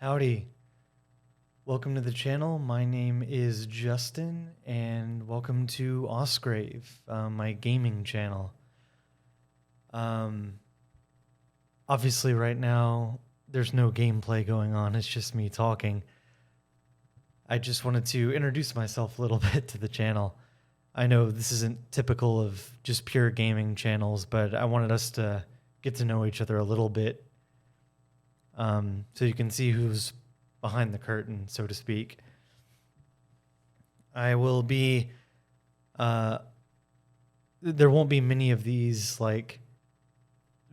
Howdy. Welcome to the channel. My name is Justin, and welcome to Ausgrave, my gaming channel. Obviously, right now, there's no gameplay going on. It's just me talking. I just wanted to introduce myself a little bit to the channel. I know this isn't typical of just pure gaming channels, but I wanted us to get to know each other a little bit. So you can see who's behind the curtain, so to speak. I will be, there won't be many of these like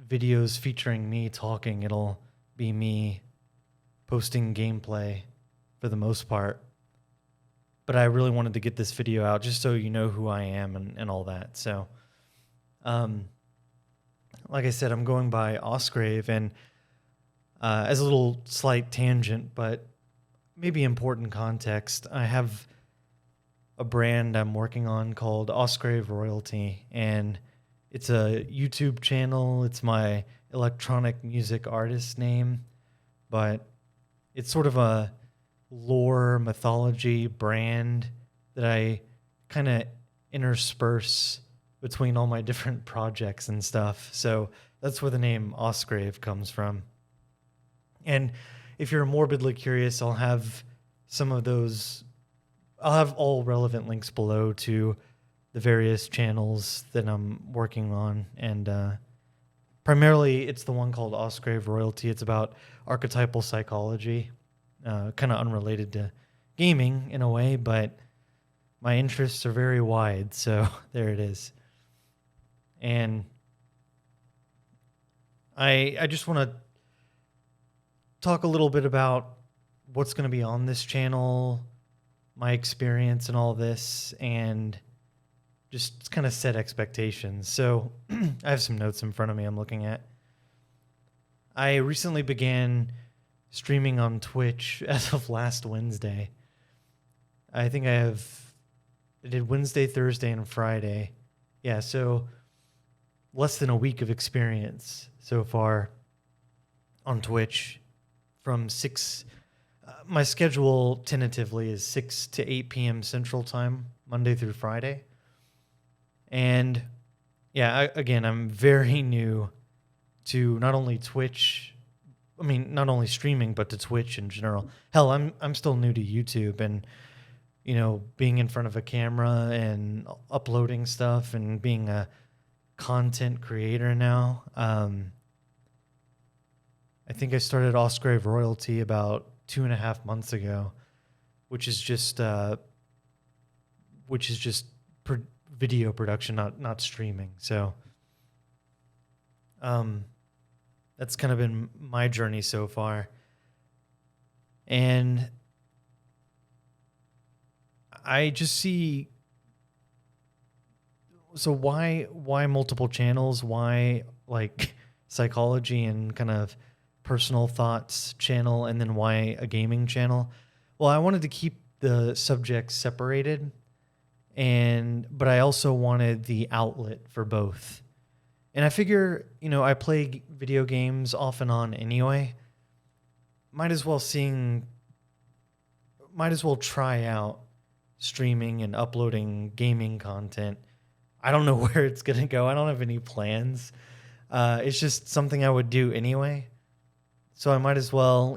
videos featuring me talking. It'll be me posting gameplay for the most part. But I really wanted to get this video out just so you know who I am and all that. So, like I said, I'm going by Ausgrave, and as a little slight tangent, but maybe important context, I have a brand I'm working on called Ausgrave Royalty, and it's a YouTube channel. It's my electronic music artist name, but it's sort of a lore mythology brand that I kind of intersperse between all my different projects and stuff. So that's where the name Ausgrave comes from. And if you're morbidly curious, I'll have some of those. I'll have all relevant links below to the various channels that I'm working on. And primarily, it's the one called Ausgrave Royalty. It's about archetypal psychology, kind of unrelated to gaming in a way, but my interests are very wide. So there it is. And I just want to talk a little bit about what's going to be on this channel, my experience and all this, and just kind of set expectations. So I have some notes in front of me I'm looking at. I recently began streaming on Twitch as of last Wednesday. I think I did Wednesday, Thursday, and Friday. Yeah, so less than a week of experience so far on Twitch. From 6, my schedule tentatively is 6 to 8 p.m. Central Time, Monday through Friday. And yeah, again, I'm very new to not only Twitch, not only streaming, but to Twitch in general. Hell, I'm still new to YouTube, and being in front of a camera and uploading stuff and being a content creator now. I think I started Ausgrave Royalty about 2.5 months ago, which is just video production, not streaming. So, that's kind of been my journey so far, and I just see. So why multiple channels? Why like psychology and kind of personal thoughts channel, and then why a gaming channel? Well, I wanted to keep the subjects separated, but I also wanted the outlet for both. And I figure, I play video games off and on anyway. Might as well try out streaming and uploading gaming content. I don't know where it's going to go. I don't have any plans. It's just something I would do anyway. So I might as well,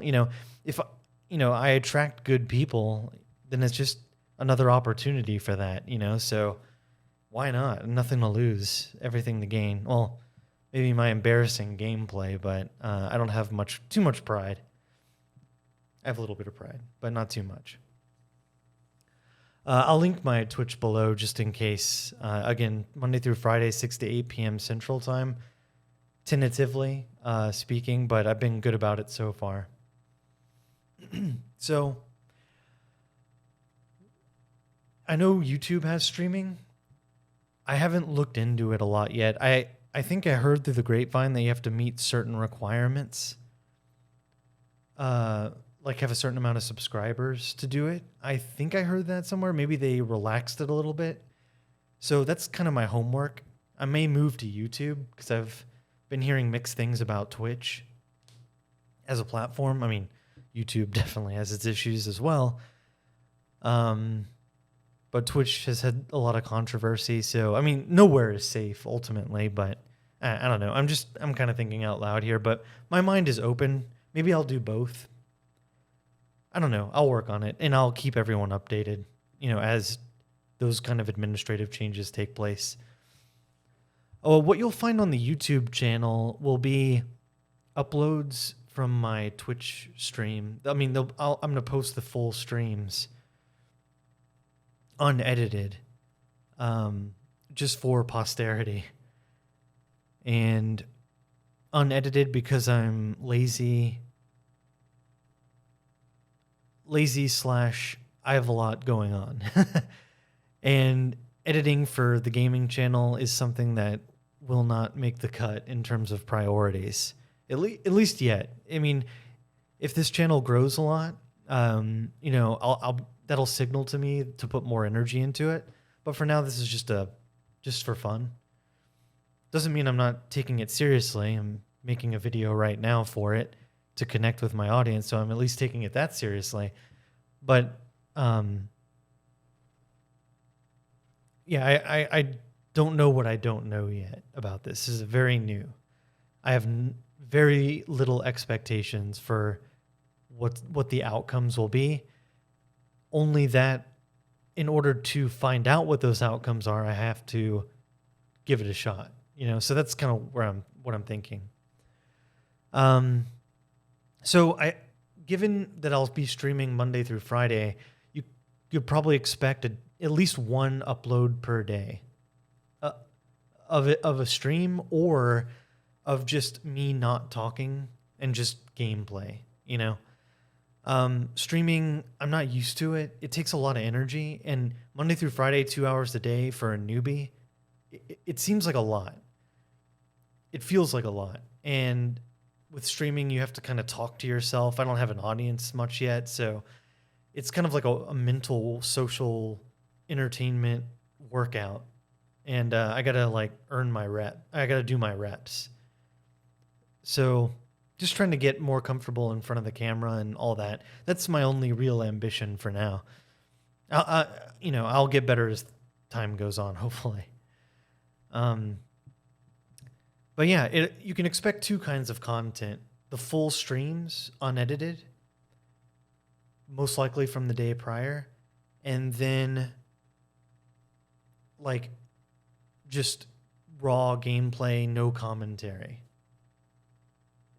if I attract good people, then it's just another opportunity for that, so why not? Nothing to lose, everything to gain. Well, maybe my embarrassing gameplay, but I don't have too much pride. I have a little bit of pride, but not too much. I'll link my Twitch below just in case. Again, Monday through Friday, 6 to 8 p.m. Central Time. Tentatively speaking, but I've been good about it so far. So, I know YouTube has streaming. I haven't looked into it a lot yet. I think I heard through the grapevine that you have to meet certain requirements. Like have a certain amount of subscribers to do it. I think I heard that somewhere. Maybe they relaxed it a little bit. So that's kind of my homework. I may move to YouTube because I've been hearing mixed things about Twitch as a platform. YouTube definitely has its issues as well. But Twitch has had a lot of controversy. So, I mean, nowhere is safe ultimately, but I don't know. I'm kind of thinking out loud here, but my mind is open. Maybe I'll do both. I don't know. I'll work on it and I'll keep everyone updated, as those kind of administrative changes take place. Oh, what you'll find on the YouTube channel will be uploads from my Twitch stream. I mean, I'm going to post the full streams unedited, just for posterity. And unedited because I'm lazy / I have a lot going on. And editing for the gaming channel is something that will not make the cut in terms of priorities. At least yet. I mean, if this channel grows a lot, I'll that'll signal to me to put more energy into it. But for now, this is just for fun. Doesn't mean I'm not taking it seriously. I'm making a video right now for it to connect with my audience, so I'm at least taking it that seriously. But yeah, I don't know what I don't know yet about this. This is very new. I have very little expectations for what the outcomes will be. Only that in order to find out what those outcomes are, I have to give it a shot. So that's kind of what I'm thinking. So given that I'll be streaming Monday through Friday, you could probably expect at least one upload per day of a stream, or of just me not talking and just gameplay. Streaming, I'm not used to it. It takes a lot of energy, and Monday through Friday, 2 hours a day for a newbie, it seems like a lot. It feels like a lot. And with streaming, you have to kind of talk to yourself. I don't have an audience much yet, so it's kind of like a mental, social entertainment workout. And I got to earn my rep. I got to do my reps. So just trying to get more comfortable in front of the camera and all that. That's my only real ambition for now. I'll get better as time goes on, hopefully. But yeah, you can expect two kinds of content. The full streams, unedited, most likely from the day prior, and then just raw gameplay, no commentary.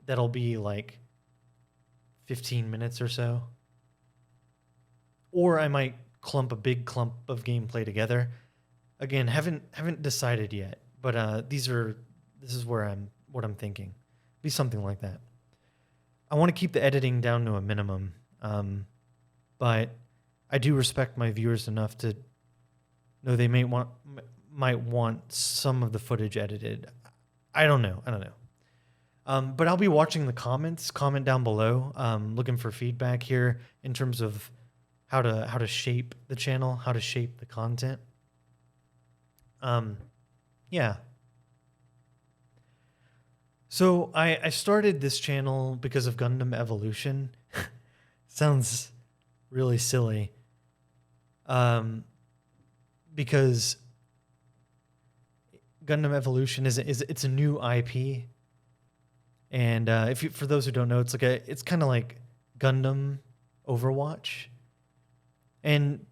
That'll be 15 minutes or so. Or I might clump a big clump of gameplay together. Again, haven't decided yet, but this is what I'm thinking. Be something like that. I want to keep the editing down to a minimum, but I do respect my viewers enough to know they might want some of the footage edited. I don't know. But I'll be watching the comments. Comment down below. Looking for feedback here in terms of how to shape the channel, how to shape the content. Yeah. So I started this channel because of Gundam Evolution. Sounds really silly. Because Gundam Evolution it's a new IP. And for those who don't know, it's kind of like Gundam Overwatch. And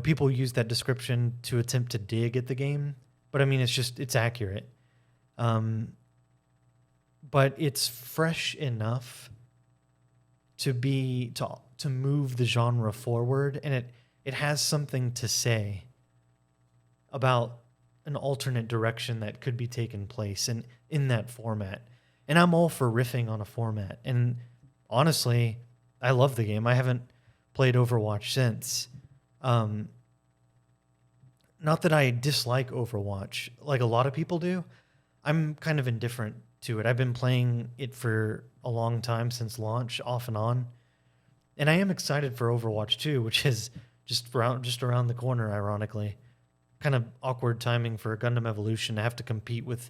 people use that description to attempt to dig at the game, but I mean it's accurate. But it's fresh enough to move the genre forward, and it has something to say about an alternate direction that could be taken place in that format. And I'm all for riffing on a format. And honestly, I love the game. I haven't played Overwatch since. Not that I dislike Overwatch like a lot of people do. I'm kind of indifferent to it. I've been playing it for a long time, since launch, off and on. And I am excited for Overwatch 2, which is just around the corner, ironically. Kind of awkward timing for Gundam Evolution to have to compete with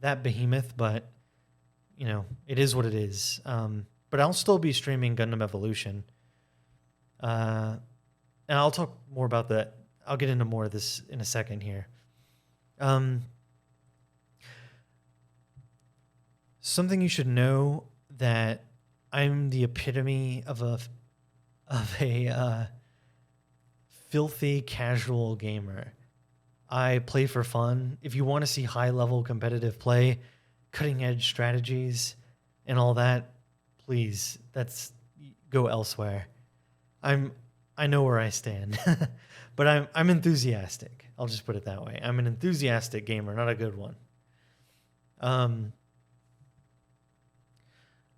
that behemoth, but it is what it is. but I'll still be streaming Gundam Evolution. And I'll talk more about that. I'll get into more of this in a second here. Something you should know, that I'm the epitome of a filthy casual gamer. I play for fun. If you want to see high level competitive play, cutting edge strategies, and all that, please, go elsewhere. I know where I stand, but I'm enthusiastic. I'll just put it that way. I'm an enthusiastic gamer, not a good one.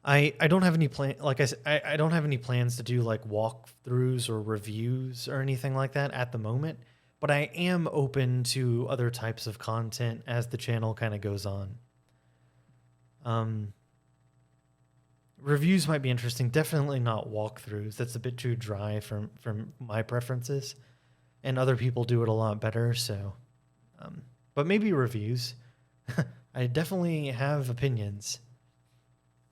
I don't have any plan. Like I said, I don't have any plans to do like walkthroughs or reviews or anything like that at the moment. But I am open to other types of content as the channel kind of goes on. Reviews might be interesting. Definitely not walkthroughs. That's a bit too dry from my preferences, and other people do it a lot better. So, but maybe reviews. I definitely have opinions.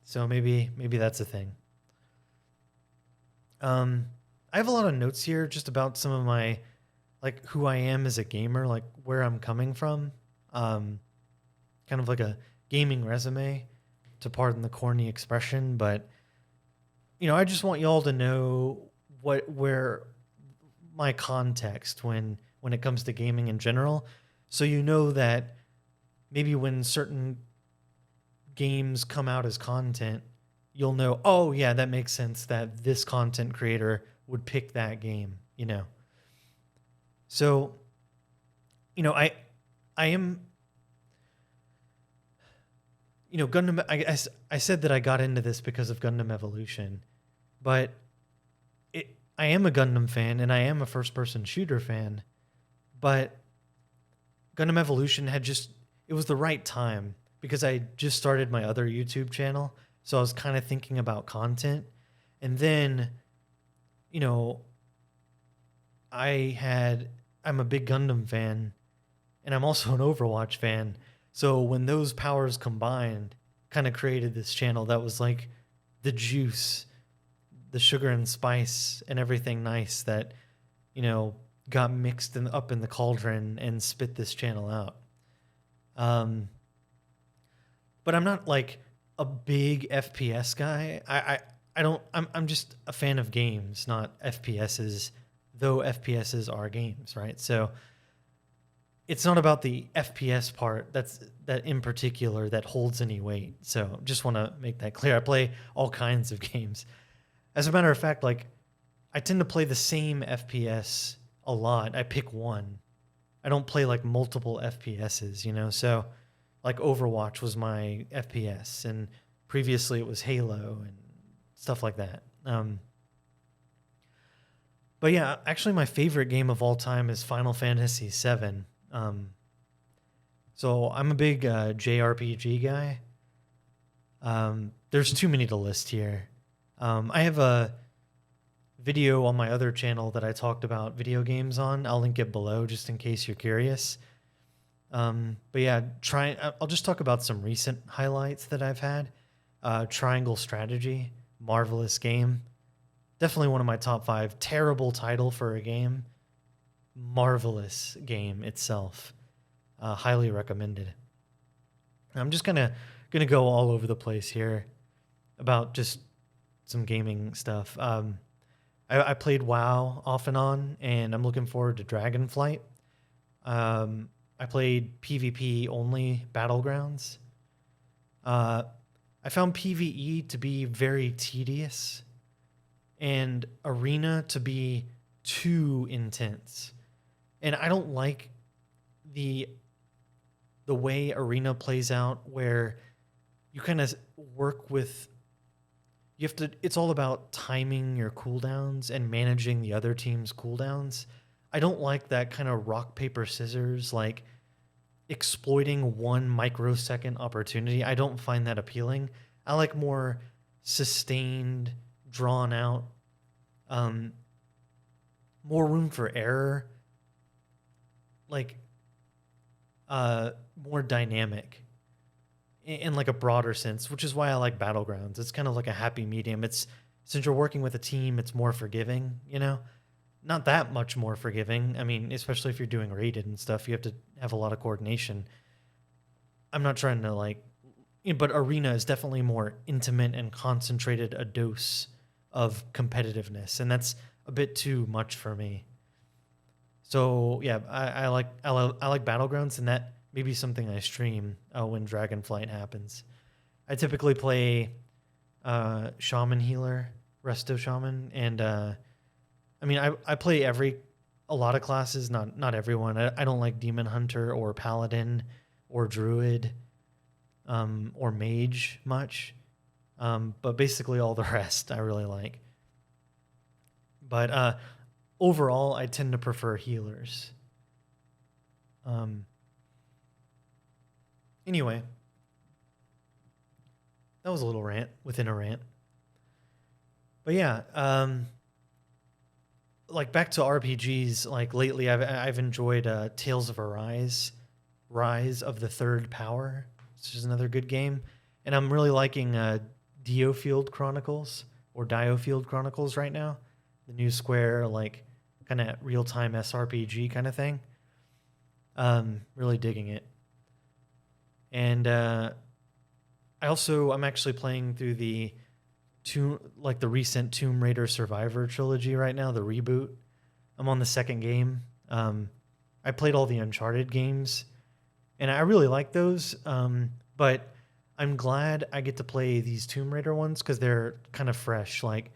So maybe that's a thing. I have a lot of notes here just about some of my, like, who I am as a gamer, like where I'm coming from. Kind of like a gaming resume, to pardon the corny expression, but I just want y'all to know where my context when it comes to gaming in general, so you know that maybe when certain games come out as content, you'll know, oh yeah, that makes sense that this content creator would pick that game, So, I am, Gundam, I said that I got into this because of Gundam Evolution, but I am a Gundam fan and I am a first-person shooter fan, but Gundam Evolution it was the right time, because I just started my other YouTube channel, so I was kind of thinking about content. And then, I'm a big Gundam fan, and I'm also an Overwatch fan. So when those powers combined, kind of created this channel that was like the juice, the sugar and spice and everything nice that, got mixed up in the cauldron and spit this channel out. But I'm not like a big FPS guy. I'm just a fan of games, not FPSs, though FPSs are games, right? So it's not about the FPS part that in particular that holds any weight. So just want to make that clear. I play all kinds of games. As a matter of fact, like, I tend to play the same FPS a lot. I pick one. I don't play like multiple FPSs, So like Overwatch was my FPS, and previously it was Halo and stuff like that. But yeah, actually my favorite game of all time is Final Fantasy VII. So I'm a big JRPG guy. There's too many to list here. I have a video on my other channel that I talked about video games on. I'll link it below just in case you're curious. But yeah, I'll just talk about some recent highlights that I've had. Triangle Strategy, marvelous game. Definitely one of my top 5. Terrible title for a game. Marvelous game itself. Highly recommended. I'm just gonna go all over the place here about just some gaming stuff. I played WoW off and on, and I'm looking forward to Dragonflight. I played PvP only Battlegrounds. I found PvE to be very tedious, and Arena to be too intense. And I don't like the way Arena plays out, where you kind of work with, it's all about timing your cooldowns and managing the other team's cooldowns. I don't like that kind of rock, paper, scissors, like exploiting one microsecond opportunity. I don't find that appealing. I like more sustained, drawn out, more room for error, like more dynamic. in like a broader sense, which is why I like Battlegrounds. It's kind of like a happy medium. It's since you're working with a team, it's more forgiving, you know? Not that much more forgiving. I mean, especially if you're doing rated and stuff, you have to have a lot of coordination. I'm not trying to like, but Arena is definitely more intimate and concentrated a dose of competitiveness, and that's a bit too much for me. So yeah, I like Battlegrounds, and that may be something I stream when Dragonflight happens. I typically play Shaman Healer, Resto Shaman, and I mean I play a lot of classes, not everyone. I don't like Demon Hunter or Paladin or Druid or Mage much, but basically all the rest I really like. But overall, I tend to prefer healers. Anyway, that was a little rant within a rant. But yeah, like back to RPGs. Like lately, I've enjoyed Tales of Arise, Rise of the Third Power, which is another good game, and I'm really liking Diofield Chronicles or Diofield Chronicles right now, the new Square like kind of real time SRPG kind of thing. Really digging it, and I'm actually playing through the the recent Tomb Raider Survivor trilogy right now, the reboot. I'm on the second game. I played all the Uncharted games, and I really like those. But I'm glad I get to play these Tomb Raider ones because they're kind of fresh. Like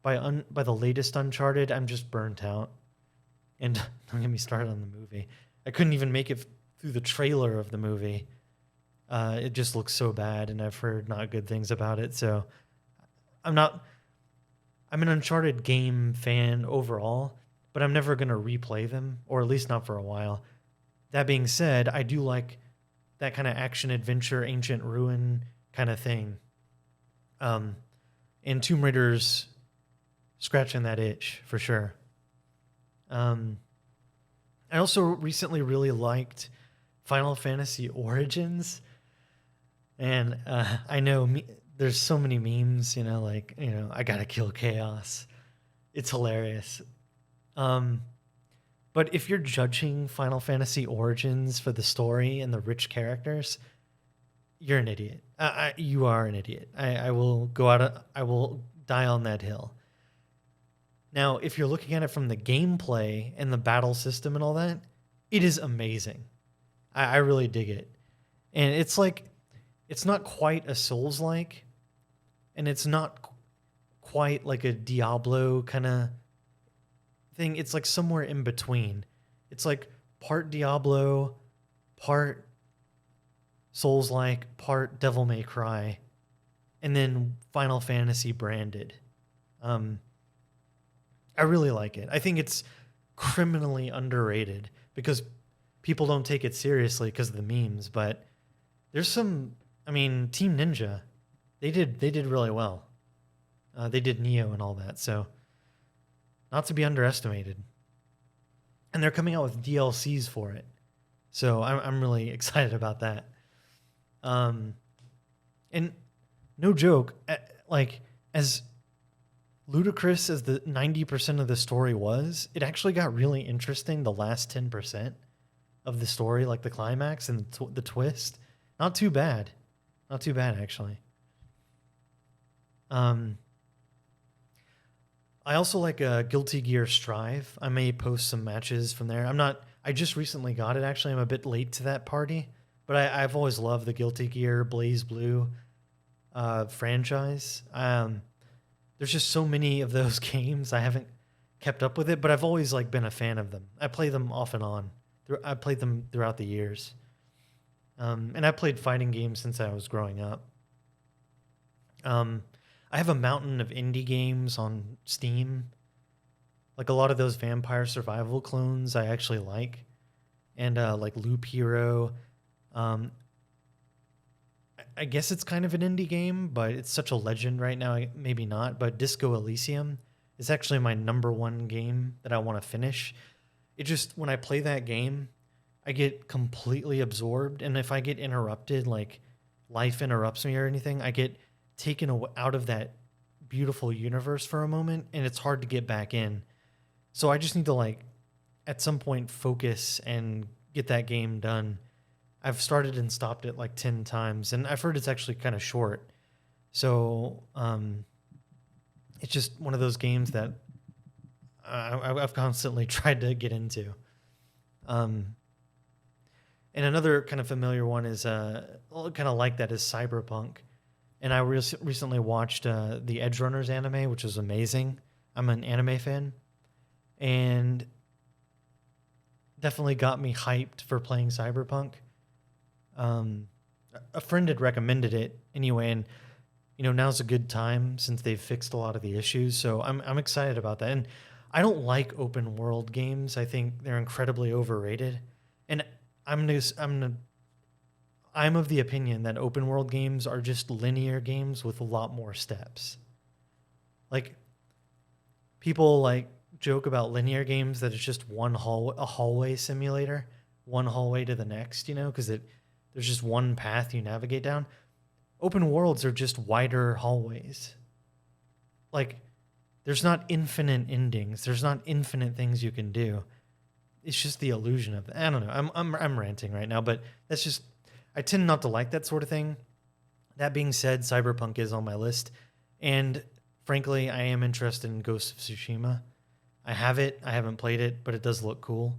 by the latest Uncharted, I'm just burnt out. And don't get me started on the movie. I couldn't even make it through the trailer of the movie. It just looks so bad, and I've heard not good things about it. So I'm an Uncharted game fan overall, but I'm never going to replay them, or at least not for a while. That being said, I do like that kind of action adventure, ancient ruin kind of thing. And Tomb Raider's scratching that itch for sure. I also recently really liked Final Fantasy Origins, and I know there's so many memes, I gotta kill chaos. It's hilarious. But if you're judging Final Fantasy Origins for the story and the rich characters, you're an idiot. You are an idiot. I will I will die on that hill. Now, if you're looking at it from the gameplay and the battle system and all that, it is amazing. I really dig it. And it's not quite a Souls-like, and it's not quite like a Diablo kind of thing. It's like somewhere in between. It's like part Diablo, part Souls-like, part Devil May Cry, and then Final Fantasy branded. I really like it. I think it's criminally underrated because people don't take it seriously because of the memes, but there's some, Team Ninja, they did really well. They did Neo and all that, so not to be underestimated. And they're coming out with DLCs for it, so I'm really excited about that. And no joke, as ludicrous as the 90% of the story was, it actually got really interesting the last 10% of the story, like the climax and the twist. Not too bad. Not too bad, actually. I also like Guilty Gear Strive. I may post some matches from there. I just recently got it, actually. I'm a bit late to that party, but I've always loved the Guilty Gear Blaze Blue franchise. There's just so many of those games. I haven't kept up with it, but I've always been a fan of them. I play them off and on. I played them throughout the years. And I played fighting games since I was growing up. I have a mountain of indie games on Steam. Like a lot of those vampire survival clones I actually like. And like Loop Hero. I guess it's kind of an indie game, but it's such a legend right now. Maybe not, but Disco Elysium is actually my number one game that I want to finish. It just, when I play that game, I get completely absorbed. And if I get interrupted, life interrupts me or anything, I get taken out of that beautiful universe for a moment, and it's hard to get back in. So I just need to like at some point focus and get that game done. I've started and stopped it like 10 times, and I've heard it's actually kind of short. So it's just one of those games that I've constantly tried to get into. And another kind of familiar one is kind of like that is Cyberpunk. And I recently watched the Edge Runners anime, which was amazing. I'm an anime fan. And definitely got me hyped for playing Cyberpunk. A friend had recommended it anyway, and now's a good time since they've fixed a lot of the issues. So I'm excited about that. And I don't like open world games. I think they're incredibly overrated. And I'm of the opinion that open world games are just linear games with a lot more steps. Like people like joke about linear games that it's just a hallway simulator, one hallway to the next, because there's just one path you navigate down. Open worlds are just wider hallways. Like there's not infinite endings. There's not infinite things you can do. It's just the illusion of that. I don't know. I'm ranting right now, but that's just, I tend not to like that sort of thing. That being said, Cyberpunk is on my list, and frankly, I am interested in Ghost of Tsushima. I have it. I haven't played it, but it does look cool.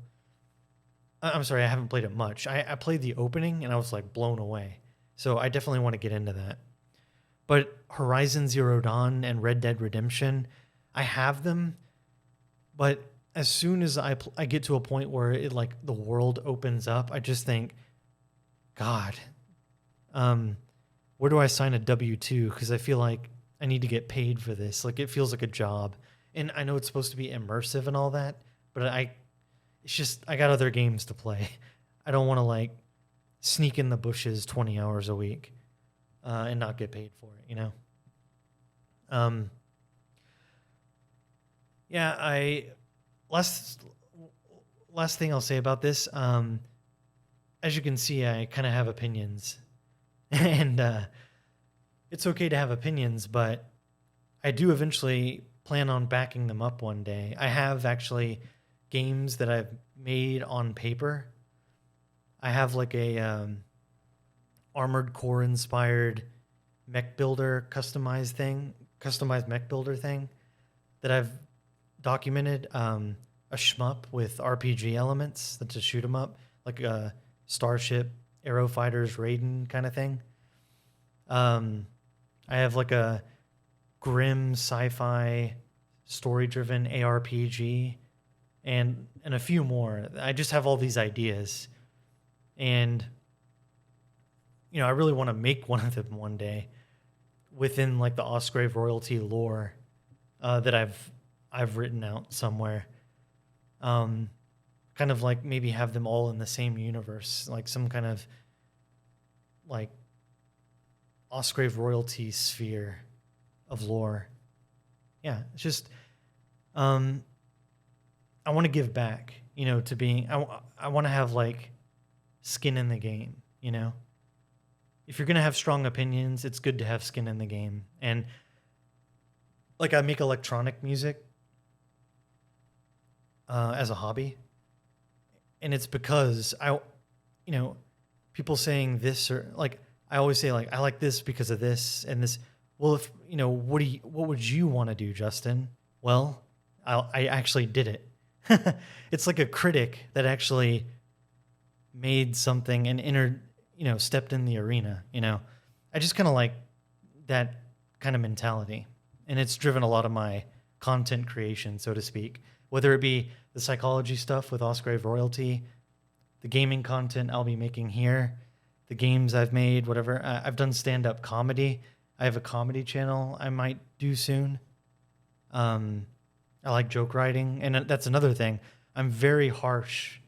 I'm sorry, I haven't played it much. I played the opening, and I was like blown away. So I definitely want to get into that. But Horizon Zero Dawn and Red Dead Redemption, I have them, but as soon as I get to a point where it like the world opens up, I just think, God, where do I sign a W-2? Because I feel like I need to get paid for this. Like it feels like a job, and I know it's supposed to be immersive and all that, but it's just I got other games to play. I don't want to like sneak in the bushes 20 hours a week and not get paid for it, Yeah, last thing I'll say about this, as you can see, I kind of have opinions, and it's okay to have opinions, but I do eventually plan on backing them up one day. I have actually games that I've made on paper. I have like a Armored Core inspired mech builder customized mech builder thing that I've documented. A shmup with RPG elements that's a shoot 'em up, like a Starship, Aero Fighters, Raiden kind of thing. I have like a grim sci-fi story-driven ARPG and a few more. I just have all these ideas, and I really want to make one of them one day within like the Ausgrave royalty lore that I've written out somewhere. Kind of like maybe have them all in the same universe, like some kind of like Ausgrave royalty sphere of lore. Yeah, it's just I want to give back, to being. I want to have like skin in the game. If you're gonna have strong opinions, it's good to have skin in the game. And like I make electronic music as a hobby, and it's because people saying this, or like I always say like I like this because of this and this. Well, if what would you want to do, Justin? Well, I actually did it. It's like a critic that actually made something and stepped in the arena. I just kind of like that kind of mentality, and it's driven a lot of my content creation, so to speak. Whether it be the psychology stuff with Ausgrave Royalty, the gaming content I'll be making here, the games I've made, whatever. I've done stand-up comedy. I have a comedy channel I might do soon. I like joke writing, and that's another thing. I'm very harsh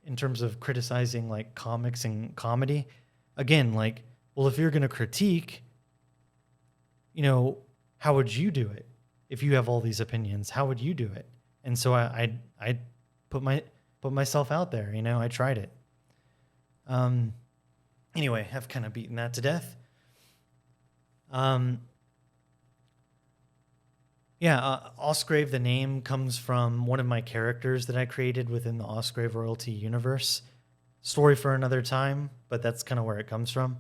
in terms of criticizing like comics and comedy. Again, like, well, if you're going to critique, how would you do it? If you have all these opinions, how would you do it? And so I put myself out there. I tried it. Anyway, I've kind of beaten that to death. Um, Ausgrave, the name, comes from one of my characters that I created within the Ausgrave royalty universe. Story for another time, but that's kind of where it comes from.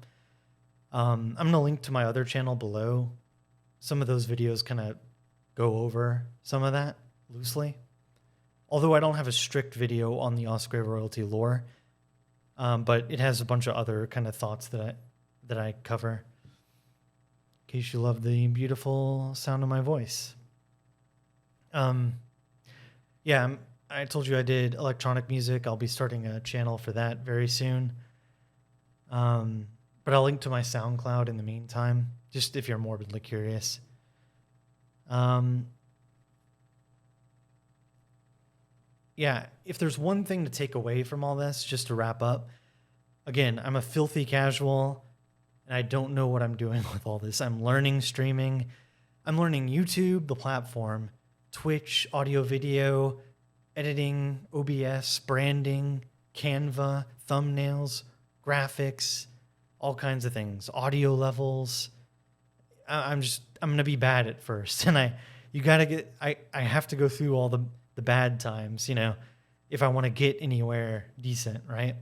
I'm going to link to my other channel below. Some of those videos kind of go over some of that loosely. Although I don't have a strict video on the Ausgrave royalty lore, but it has a bunch of other kind of thoughts that I cover. In case you love the beautiful sound of my voice. I told you I did electronic music. I'll be starting a channel for that very soon. But I'll link to my SoundCloud in the meantime, just if you're morbidly curious. If there's one thing to take away from all this, just to wrap up, again, I'm a filthy casual, and I don't know what I'm doing with all this. I'm learning streaming. I'm learning YouTube, the platform, Twitch, audio, video, editing, OBS, branding, Canva, thumbnails, graphics, all kinds of things, audio levels. I'm going to be bad at first. And I have to go through all the bad times, if I want to get anywhere decent, right?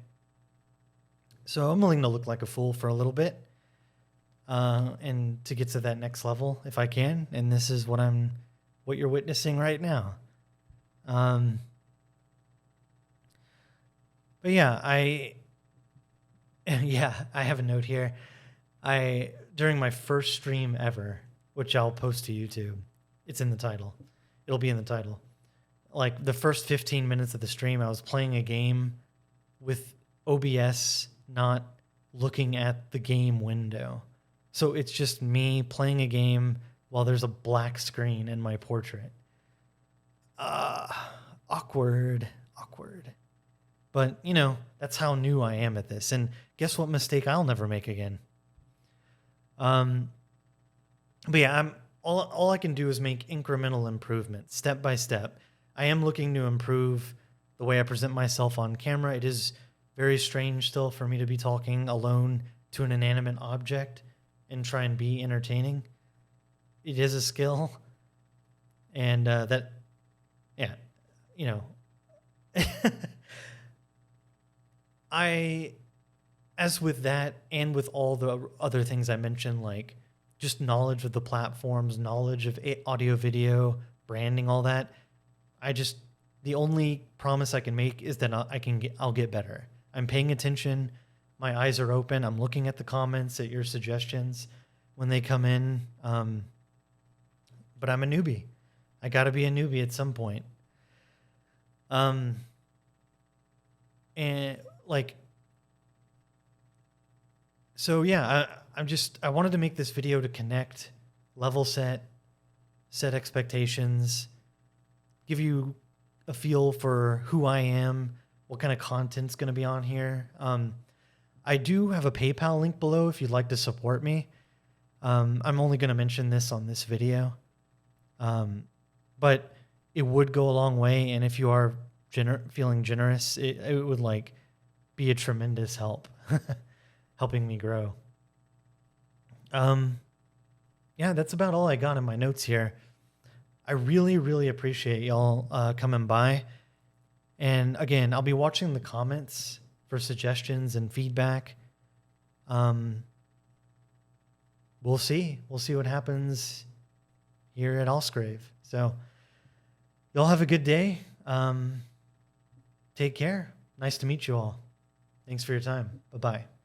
So I'm willing to look like a fool for a little bit, and to get to that next level if I can. And this is what you're witnessing right now. But yeah, I have a note here. During my first stream ever, which I'll post to YouTube, it's in the title. It'll be in the title. Like the first 15 minutes of the stream, I was playing a game with OBS not looking at the game window. So it's just me playing a game while there's a black screen in my portrait. Awkward. But, that's how new I am at this. And guess what mistake I'll never make again? But yeah, all I can do is make incremental improvements, step by step. I am looking to improve the way I present myself on camera. It is very strange still for me to be talking alone to an inanimate object and try and be entertaining. It is a skill. And as with that and with all the other things I mentioned, like just knowledge of the platforms, knowledge of audio, video, branding, all that, the only promise I can make is that I'll get better. I'm paying attention. My eyes are open. I'm looking at the comments, at your suggestions when they come in. But I'm a newbie. I got to be a newbie at some point. I wanted to make this video to connect, level set expectations, give you a feel for who I am, what kind of content's going to be on here. I do have a PayPal link below if you'd like to support me. I'm only going to mention this on this video. But it would go a long way, and if you are feeling generous, it would be a tremendous help, helping me grow. That's about all I got in my notes here. I really, really appreciate y'all coming by. And again, I'll be watching the comments for suggestions and feedback. We'll see. We'll see what happens here at Ausgrave. So y'all have a good day. Take care. Nice to meet you all. Thanks for your time. Bye-bye.